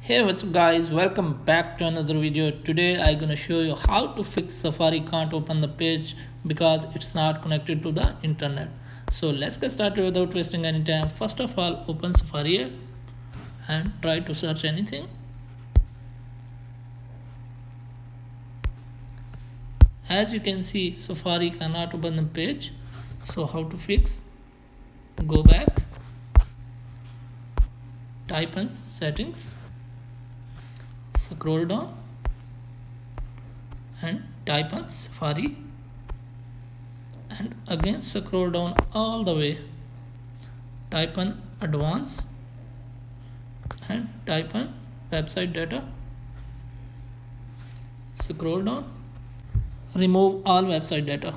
Hey, what's up guys, welcome back to another video. Today I'm gonna show you how to fix Safari can't open the page because it's not connected to the internet. So let's get started without wasting any time. First of all, open Safari app and try to search anything. As you can see, Safari cannot open the page. So how to fix? Go back, type in settings, scroll down and type on Safari, and again scroll down all the way, type on advanced and type on website data, scroll down, remove all website data,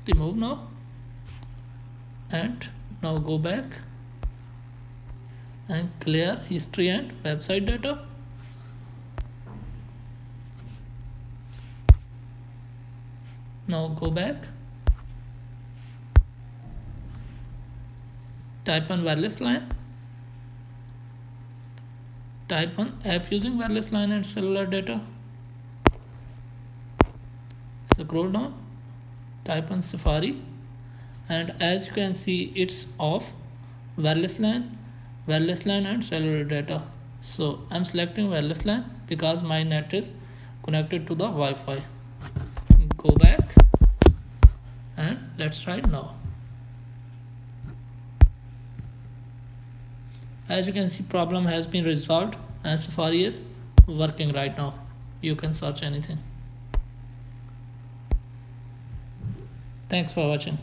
remove now, and now go back and clear history and website data. Now go back, type on wireless LAN, type on app using wireless LAN and cellular data, scroll down, type on Safari, and as you can see it's off wireless LAN and cellular data. So I'm selecting wireless LAN because my net is connected to the Wi-Fi. Go back and let's try it now. As you can see, problem has been resolved and Safari is working right now. You can search anything. Thanks for watching.